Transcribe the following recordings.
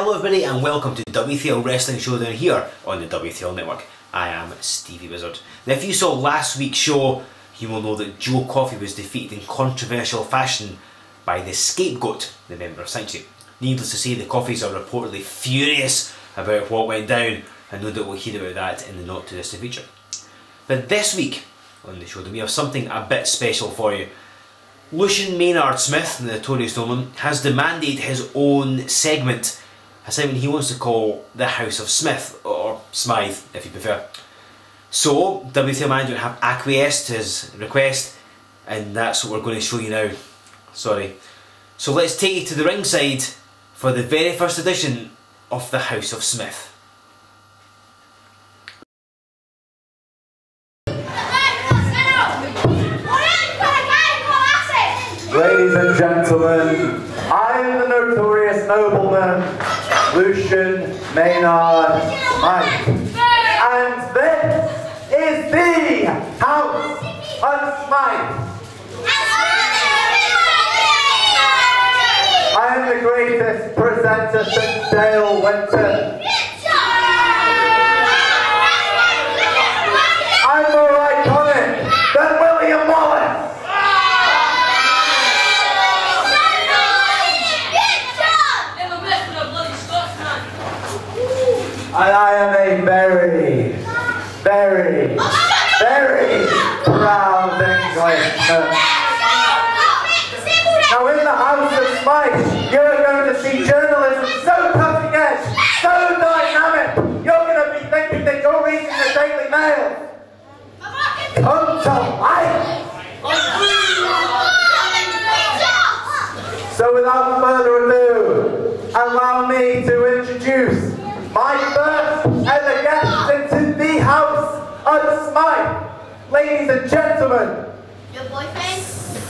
Hello everybody and welcome to W3L Wrestling Showdown here on the W3L Network. I am Stevie Wizard. Now if you saw last week's show, you will know that Joe Coffey was defeated in controversial fashion by the Scapegoat, the member of Sanctuary. Needless to say, the Coffeys are reportedly furious about what went down, and no doubt we'll hear about that in the not too distant future. But this week on the show, we have something a bit special for you. Lucian Maynard Smith, the notorious Nolan, has demanded his own segment, a segment he wants to call the House of Smith, or Smythe if you prefer. So, W3L management have acquiesced to his request, and that's what we're going to show you now. Sorry. So let's take you to the ringside for the very first edition of the House of Smith. Ladies and gentlemen, I am the notorious nobleman, Lucian Maynard Smith, and this is the House of Smith. I am the greatest presenter since Dale Winton. I'm more iconic than William Wallace. And I am a very, very, very proud Englishman. Now in the House of Smith, you're going to see journalism so cutting edge, so dynamic, you're going to be thinking that you're reading the Daily Mail. Come to life! So without further ado, allow me to introduce my first ever guest into the House of Smith. Ladies and gentlemen, your boyfriend?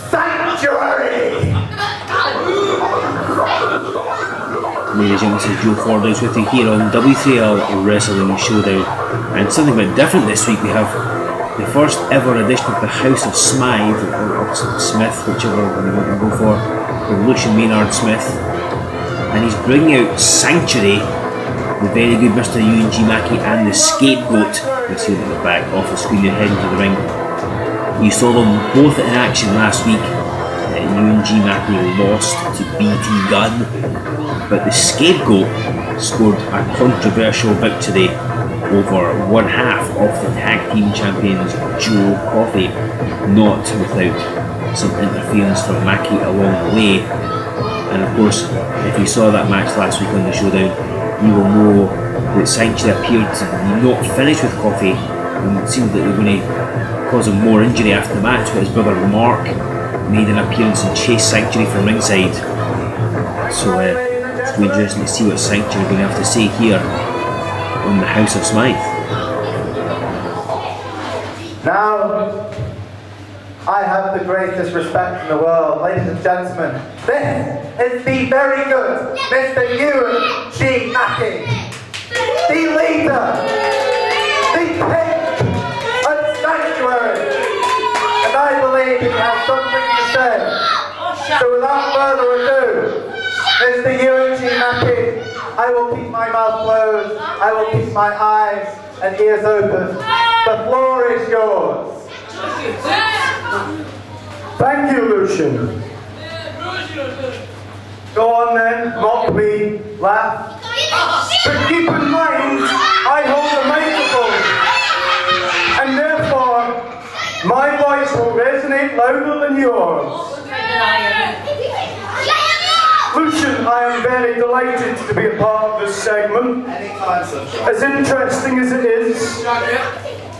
Sanctuary! Ladies and gentlemen, this is Joe Ford with you here on W3L Wrestling Showdown. And something a bit different this week, we have the first ever edition of the House of Smythe, or Smith, whichever one you want to go for, with Lucian Maynard Smith. And he's bringing out Sanctuary, the very good Mr. G Mackey, and the Scapegoat. You'll see them at the back off the screen, they're heading to the ring. You saw them both in action last week. G Mackey lost to BT Gunn, but the Scapegoat scored a controversial victory over one half of the tag team champions Joe Coffey, not without some interference from Mackey along the way. And of course, if you saw that match last week on the Showdown, you will know that Sanctuary appeared to not finish with Coffey, and it seemed that they were going to cause him more injury after the match, but his brother Mark made an appearance and chased Sanctuary from ringside. So it's going to be interesting to see what Sanctuary are going to have to say here on the House of Smythe. Now, I have the greatest respect in the world, ladies and gentlemen. This is the very good Mr. G Mackey, the leader, the pick of Sanctuary, and I believe he has something to say. So without further ado, Mr. G Mackey, I will keep my mouth closed, I will keep my eyes and ears open. The floor is yours. Thank you, Lucian. Go on then, mock me, laugh. But keep in mind, I hold the microphone, and therefore, my voice will resonate louder than yours. Lucian, I am very delighted to be a part of this segment. As interesting as it is,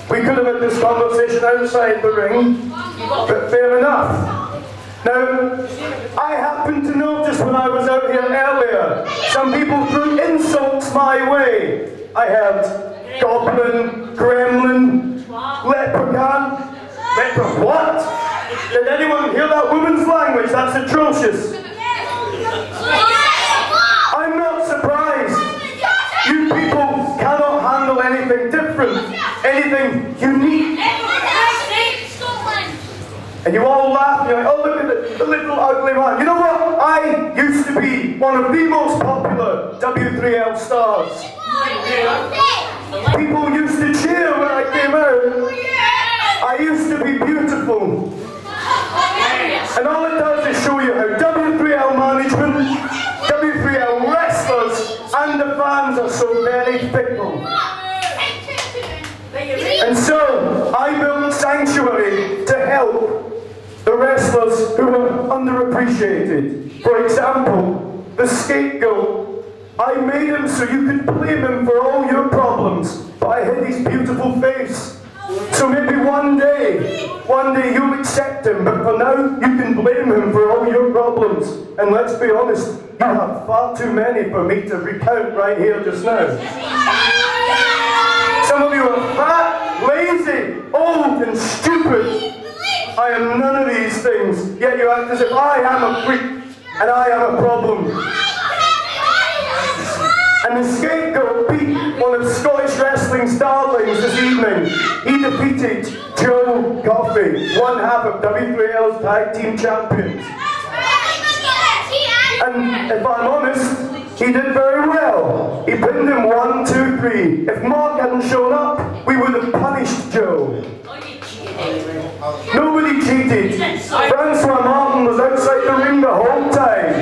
we could have had this conversation outside the ring, but fair enough. Now, I happened to notice when I was out here earlier, some people threw insults my way. I heard goblin, gremlin, leprechaun, what? Did anyone hear that woman's language? That's atrocious. I'm not surprised. You people cannot handle anything different, anything unique. And you all laugh, and you're like, oh, look at the little ugly man. You know what? I used to be one of the most popular W3L stars. People used to cheer when I came out. I used to be beautiful. And all it does is show you how W3L management, W3L wrestlers, and the fans are so very fickle. And so, I built Sanctuary to help the wrestlers who are underappreciated. For example, the scapegoat. I made him so you could blame him for all your problems, but I hid his beautiful face. So maybe one day you'll accept him, but for now, you can blame him for all your problems. And let's be honest, you have far too many for me to recount right here just now. Some of you are fat, lazy, old and stupid. I am none of these things, yet you act as if I am a freak and I am a problem. And the scapegoat beat one of Scottish wrestling's darlings this evening. He defeated Joe Coffey, one half of W3L's tag team champions. And if I'm honest, he did very well. He pinned him 1, 2, 3. If Mark hadn't shown up, we would have punished Joe. Nobody cheated. Francois Martin was outside the ring the whole time.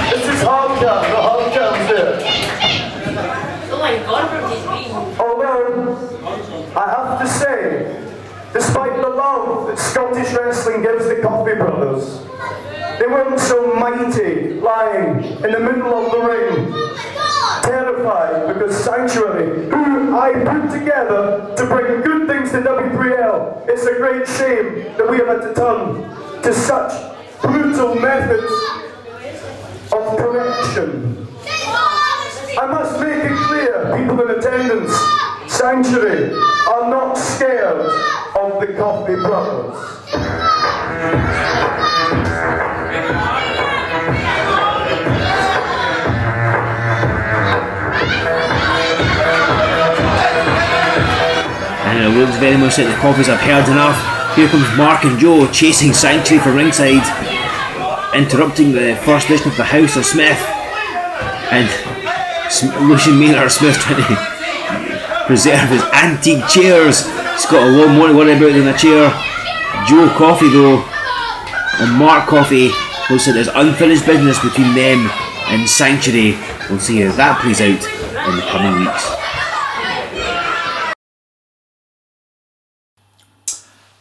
This is Hardcam, the Hardcam's there. Although, I have to say, despite the love that Scottish wrestling gives the Coffey brothers, they weren't so mighty, lying in the middle of the ring, terrified because Sanctuary, who I put together to bring good things to W3L, it's a great shame that we have had to turn to such brutal methods of correction. I must make it clear, people in attendance, Sanctuary are not scared of the Coffey brothers. And it looks very much like the Coffeys have heard enough. Here comes Mark and Joe chasing Sanctuary for ringside, interrupting the first edition of the House of Smith. And Lucian Maynard Smith trying to preserve his antique chairs. He's got a lot more to worry about than a chair. Joe Coffey though, and Mark Coffey, looks like there's unfinished business between them and Sanctuary. We'll see how that plays out in the coming weeks.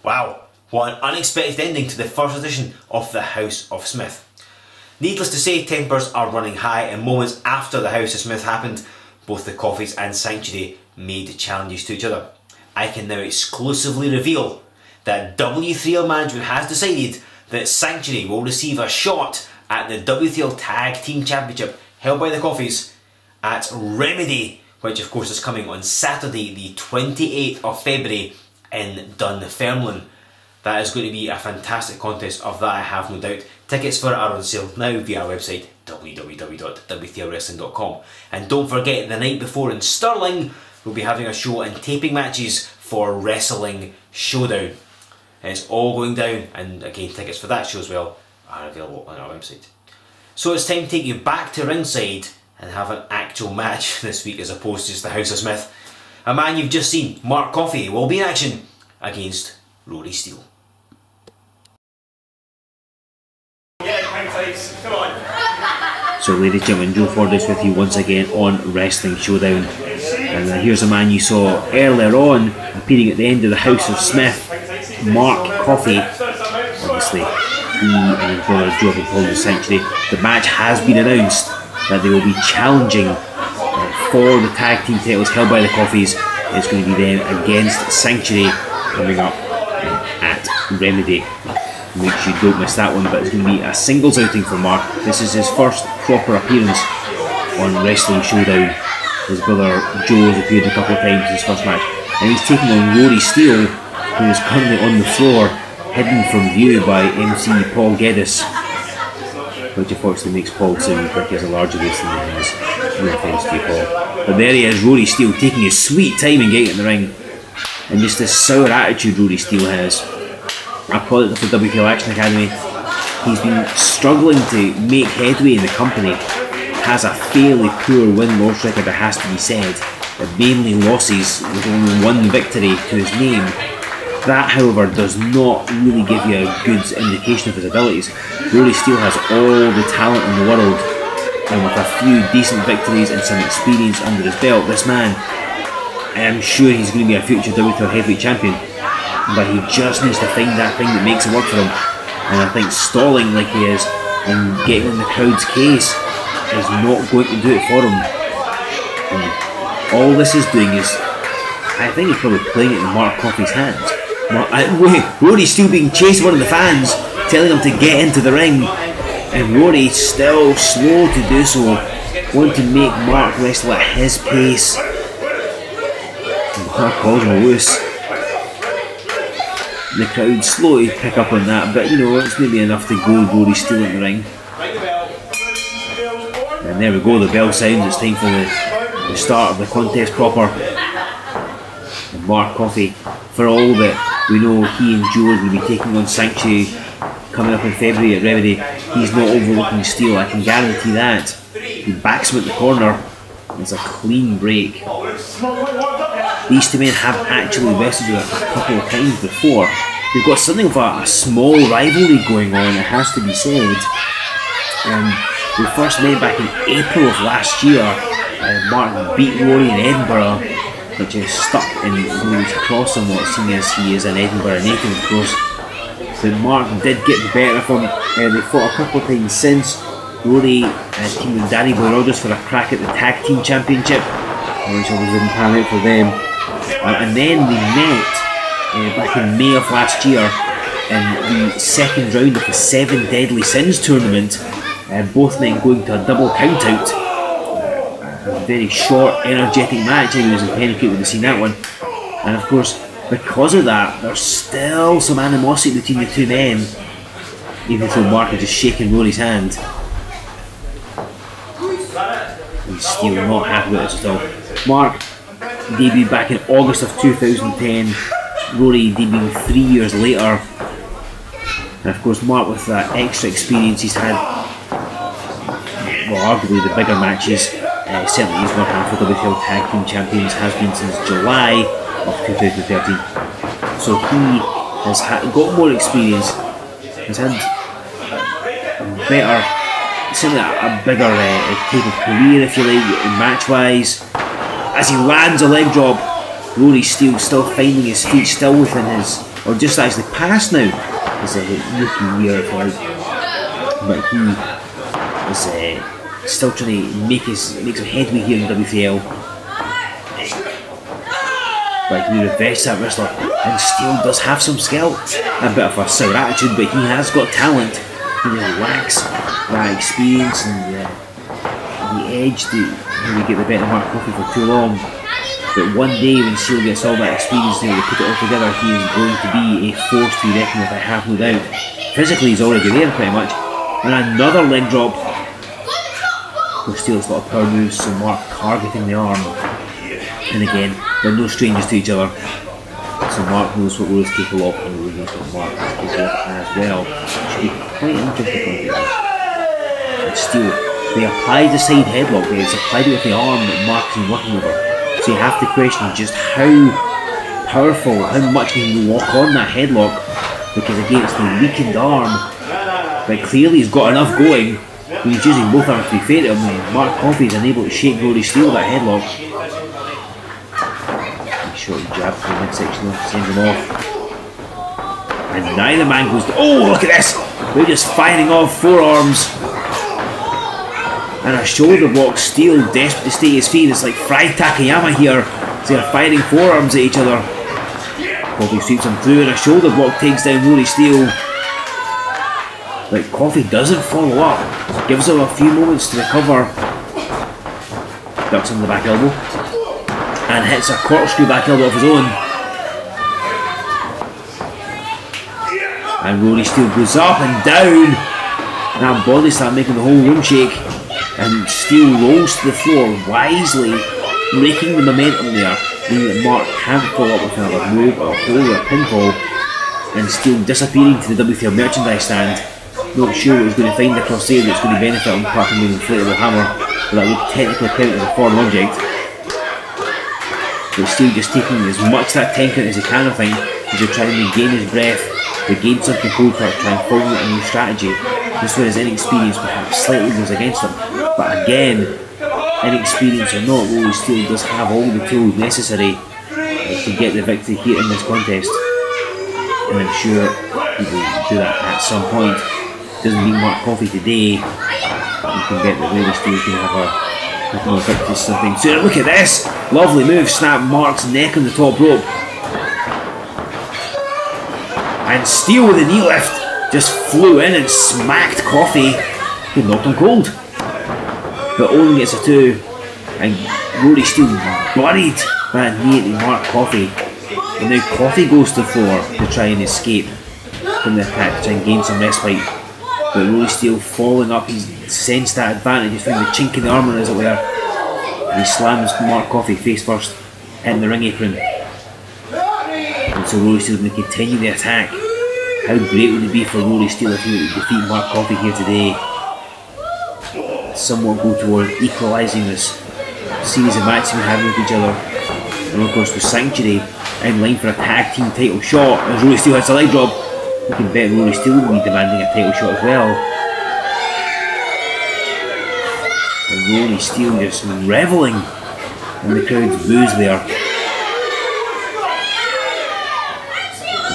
Wow, what an unexpected ending to the first edition of the House of Smith. Needless to say, tempers are running high, and moments after the House of Smith happened, both the Coffeys and Sanctuary made challenges to each other. I can now exclusively reveal that W3L management has decided that Sanctuary will receive a shot at the W3L Tag Team Championship held by the Coffeys at Remedy, which of course is coming on Saturday the 28th of February in Dunfermline. That is going to be a fantastic contest, of that I have no doubt. Tickets for it are on sale now via our website www.w3lwrestling.com. And don't forget, the night before in Stirling we'll be having a show and taping matches for Wrestling Showdown. And it's all going down, and again tickets for that show as well are available on our website. So it's time to take you back to ringside and have an actual match this week as opposed to just the House of Smith. A man you've just seen, Mark Coffey, will be in action against Rory Steel. So ladies and gentlemen, Joe Ford is with you once again on Wrestling Showdown. And here's a man you saw earlier on appearing at the end of the House of Smith, Mark Coffey. Obviously, he and his brother Joe have called the Sanctuary. The match has been announced that they will be challenging for the tag team titles held by the Coffeys. It's going to be them against Sanctuary coming up at Remedy. Make sure you don't miss that one, but it's going to be a singles outing for Mark. This is his first proper appearance on Wrestling Showdown. His brother Joe has appeared a couple of times in his first match, and he's taking on Rory Steel, who is currently on the floor, hidden from view by MC Paul Geddes, which unfortunately makes Paul sound like he has a larger waist than he has. No offence to you, Paul. But there he is, Rory Steel, taking his sweet time in getting in the ring. and just this sour attitude Rory Steel has. I applaud it for W3L Action Academy. He's been struggling to make headway in the company. Has a fairly poor win-loss record, it has to be said, but mainly losses with only one victory to his name. That, however, does not really give you a good indication of his abilities. Rory Steel has all the talent in the world, and with a few decent victories and some experience under his belt, this man, I am sure he's going to be a future W3L heavyweight champion, but he just needs to find that thing that makes it work for him. And I think stalling like he is and getting in the crowd's case is not going to do it for him. And all this is doing is, I think he's probably playing it in Mark Coffey's hands. Rory's still being chased by one of the fans, telling him to get into the ring, and Rory still slow to do so, wanting to make Mark wrestle at his pace. And Mark calls him loose. The crowd slowly pick up on that, but you know, it's maybe enough to go Rory Steel in the ring. And there we go, the bell sounds, it's time for the start of the contest proper. And Mark Coffey, for all that we know he and Joe will be taking on Sanctuary coming up in February at Remedy, he's not overlooking Steel, I can guarantee that. He backs him at the corner, and it's a clean break. These two men have actually wrestled a couple of times before. They've got something of a small rivalry going on, it has to be said. They first met back in April of last year. Mark beat Rory in Edinburgh, which is stuck in Rory's cross somewhat, seeing as he is an Edinburgh native, of course. But Mark did get the better of him. They fought a couple of times since. Rory teamed with Danny Boy Rogers for a crack at the Tag Team Championship, which obviously didn't pan out for them. And then they met back in May of last year in the second round of the 7 Deadly Sins tournament, both men going to a double count out. A very short, energetic match. I was in Penicuik when I seen that one. And of course, because of that, there's still some animosity between the two men, even though Mark is just shaking Rory's hand. And Steel not happy with this at all. Mark debuted back in August of 2010, Rory debuted 3 years later. And of course Mark, with that extra experience, he's had, well, arguably the bigger matches. Certainly he's one half of the W3L Tag Team Champions, has been since July of 2013. So he has got more experience, has had better, certainly a bigger type of career, if you like, match-wise. As he lands a leg drop, Rory Steel still finding his feet, still within his, or just actually past now, his rookie year, if you like. But he is still trying to make some headway here in WTL. But he reversed that wrestler, and Steel does have some skill, a bit of a sour attitude, but he has got talent. He just lacks that experience and the edge to really get the better of Mark Coffey for too long. But one day when Steel gets all that experience to put it all together, he is going to be a force to be reckoned with, I have no doubt. Physically he's already there pretty much. And another leg drop. Steel's got a power move, so Mark targeting the arm. And again, they're no strangers to each other. So Mark knows what Rory's capable of, and Rory knows what Mark is capable of as well. It should be quite interesting. And Steel, they applied the side headlock there, it's applied it with the arm that Mark's been working over. So you have to question just how powerful, how much he can lock on that headlock, because again it's the weakened arm. But clearly he's got enough going. When he's using both arms to be fair to him, and Mark Coffey is unable to shake Rory Steel with that headlock. Short jab to the midsection, sends him off. And neither man goes to, oh, look at this! They're just firing off forearms. And a shoulder block. Steel desperate to stay his feet. It's like fried Takayama here. So they're firing forearms at each other. Coffey sweeps him through, and a shoulder block takes down Rory Steel. But Coffey doesn't follow up. Gives him a few moments to recover. Ducks him the back elbow. And hits a corkscrew back elbow of his own. And Rory Steel goes up and down. Now body slam making the whole room shake. And Steel rolls to the floor wisely, breaking the momentum there. meaning that Mark can't follow up with another move or a hold or a pinfall, and Steel disappearing to the W3L merchandise stand. Not sure what he's going to find across there that's going to benefit him apart from the inflatable hammer, but that would technically count as a foreign object. But Steel just taking as much of that 10 count as he can, I think, as he's trying to regain his breath, regain some control to try and formulate a new strategy. Just where his inexperience perhaps slightly goes against him. But again, inexperience or not, Rory Steel does have all the tools necessary to get the victory here in this contest. And I'm sure he will do that at some point. Doesn't mean Mark Coffey today. You can bet that Rory Steel can have a more victory something soon. Look at this! Lovely move, snap Mark's neck on the top rope. And Steel with a knee lift just flew in and smacked Coffey. He knocked him cold. But only gets a 2. And Rory Steel buried that knee into Mark Coffey. And now Coffey goes to the floor to try and escape from the attack, to try and gain some respite. But Rory Steel following up, he's sensed that advantage, he's found the chink in the armour as it were. And he slams Mark Coffey face first in the ring apron. And so Rory Steel's going to continue the attack. How great would it be for Rory Steel if he would defeat Mark Coffey here today? Somewhat go toward equalising this series of matches we're having with each other. And of course with Sanctuary in line for a tag team title shot as Rory Steel hits a leg drop. You can bet Rory Steel will be demanding a title shot as well. And Rory Steel just revelling in the crowd's boos there.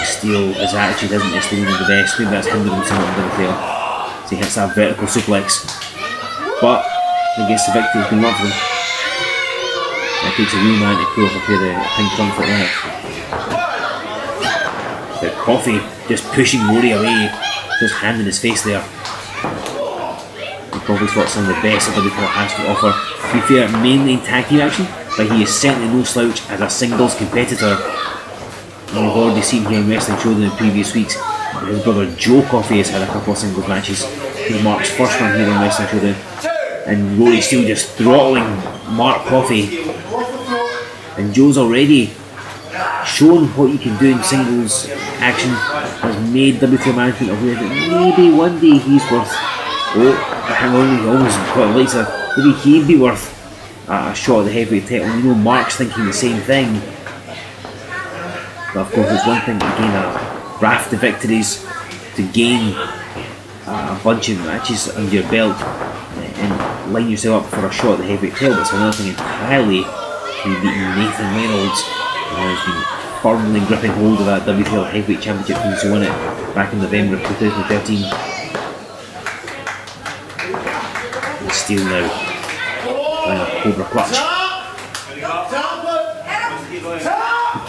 Steel, his attitude isn't necessarily the best. Maybe that's hindering him somewhat in the tail. So he hits that vertical suplex. But he gets the victory, he's been won for him. It takes a real man to pull off a pair of pink trunks like that. But Coffey just pushing Rory away, just hand in his face there. And Coffey's got some of the best that W3L has to offer. To be fair, mainly in tag team action, but he is certainly no slouch as a singles competitor. And we've already seen here in Wrestling Showdown in previous weeks that his brother Joe Coffey has had a couple of singles matches. This is Mark's first one here in Wrestling Showdown. And Rory Steel just throttling Mark Coffey. And Joe's already shown what you can do in singles action, has made W3L management aware that maybe one day he's worth, hang on, he almost got it later, maybe he'd be worth a shot at the heavyweight title. You know Mark's thinking the same thing. But of course it's one thing to gain a raft of victories, to gain a bunch of matches under your belt and line yourself up for a shot at the heavyweight title, but it's another thing entirely to be beating Nathan Reynolds, who has been firmly gripping hold of that W3L heavyweight championship since he won it back in November of 2013. And Steel now playing a Cobra Clutch.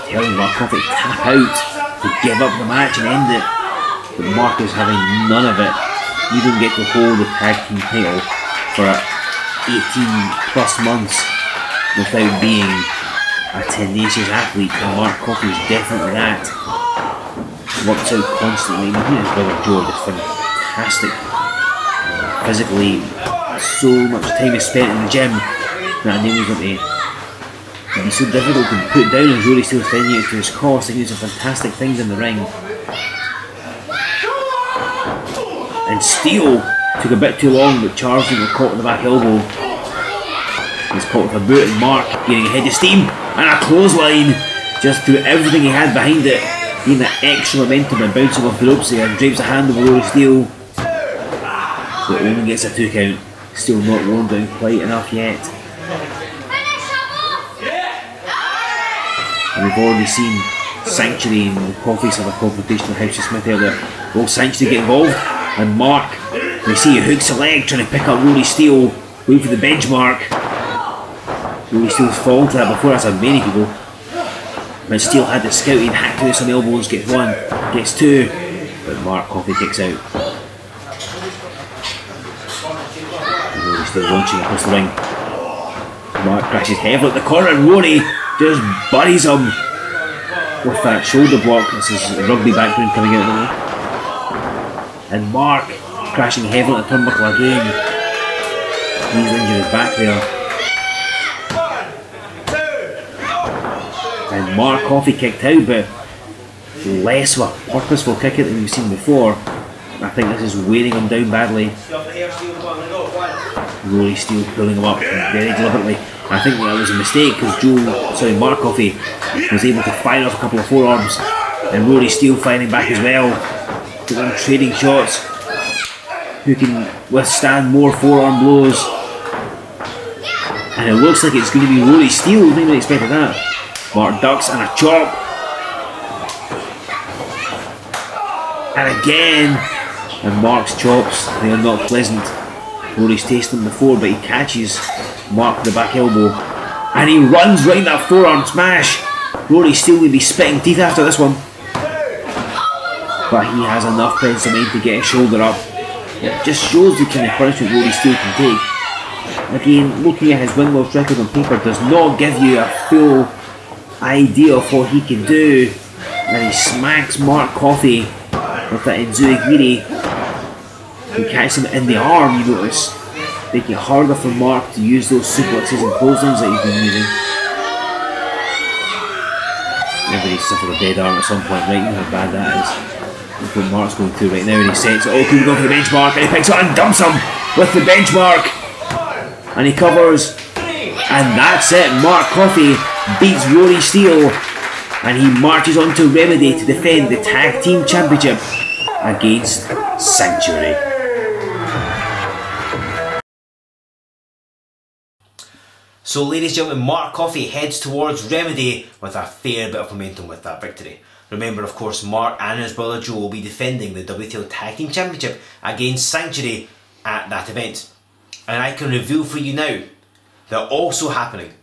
Telling Mark Coffey to tap out, to give up the match and end it. But Mark is having none of it. You don't get to hold the tag team title for 18 plus months without being a tenacious athlete, and Mark Coffey is definitely that. Works out constantly. He and his brother Joe are just fantastic. Physically, so much time is spent in the gym that enables him to be so difficult to put down, as Rory Steel's finding it to his cost. He can do some fantastic things in the ring. And Steel took a bit too long, but charged and caught with the back elbow. He's caught with a boot, and Mark getting a head of steam and a clothesline. Just threw everything he had behind it, getting that extra momentum and bouncing off the ropes here, and drapes a hand over Rory Steel. So it only gets a 2 count. Still not worn down quite enough yet. And we've already seen Sanctuary and Coffey's have a confrontation with House of Smith earlier. Will Sanctuary get involved? And Mark, we see he hooks a leg trying to pick up Rory Steel, waiting for the benchmark. Rory Steel's fallen to that before, as have many people. But Steel had the scouting, hacked out some elbows, gets 1, gets 2, but Mark Coffey kicks out. And Rory Steel launching across the ring. Mark crashes heavily at the corner, and Rory just buries him with that shoulder block. This is a rugby background coming out of the way. And Mark crashing heavily at the turnbuckle again. He's injured his back there. And Mark Coffey kicked out, but less of a purposeful kick out than we've seen before. I think this is wearing him down badly. Rory Steel pulling him up very deliberately. I think that was a mistake because Mark Coffey was able to fire off a couple of forearms, and Rory Steel firing back as well. They're trading shots. Who can withstand more forearm blows? And it looks like it's going to be Rory Steel. Didn't even expect that. Mark ducks and a chop. And again. And Mark's chops, they are not pleasant. Rory's tasted them before, but he catches Mark with the back elbow. And he runs right in that forearm smash. Rory Steel will be spitting teeth after this one. But he has enough presence of mind to get his shoulder up. It just shows the kind of punishment Rory Steel can take. Again, looking at his win-loss record on paper does not give you a full idea of what he can do. And he smacks Mark Coffey with that enzurigiri. He catches him in the arm, you notice, making it harder for Mark to use those suplexes and clotheslines that he's been using. Everybody suffered a dead arm at some point, right? You know how bad that is. Look what Mark's going through right now, and he sets it. Oh, could we go for the benchmark? And he picks it and dumps him with the benchmark. And he covers. And that's it. Mark Coffey beats Rory Steel. And he marches on to Remedy to defend the Tag Team Championship against Sanctuary. So ladies and gentlemen, Mark Coffey heads towards Remedy with a fair bit of momentum with that victory. Remember, of course, Mark and his brother Joe will be defending the W3L Tag Team Championship against Sanctuary at that event. And I can reveal for you now that also happening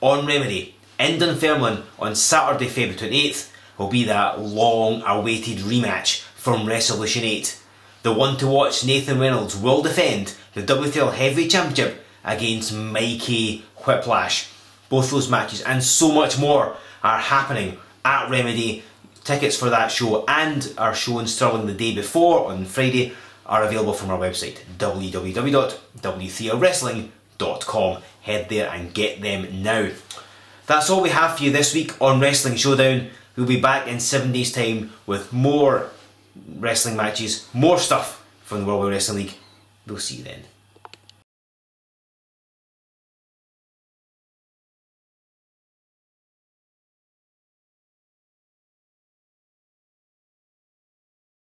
on Remedy in Dunfermline on Saturday, February 28th will be that long-awaited rematch from Resolution 8. The one to watch, Nathan Reynolds, will defend the W3L Heavyweight Championship against Mikey Whiplash. Both those matches and so much more are happening at Remedy. Tickets for that show and our show in Stirling the day before on Friday are available from our website www.w3lwrestling.com. Head there and get them now. That's all we have for you this week on Wrestling Showdown. We'll be back in 7 days' time with more wrestling matches, more stuff from the World Wide Wrestling League. We'll see you then.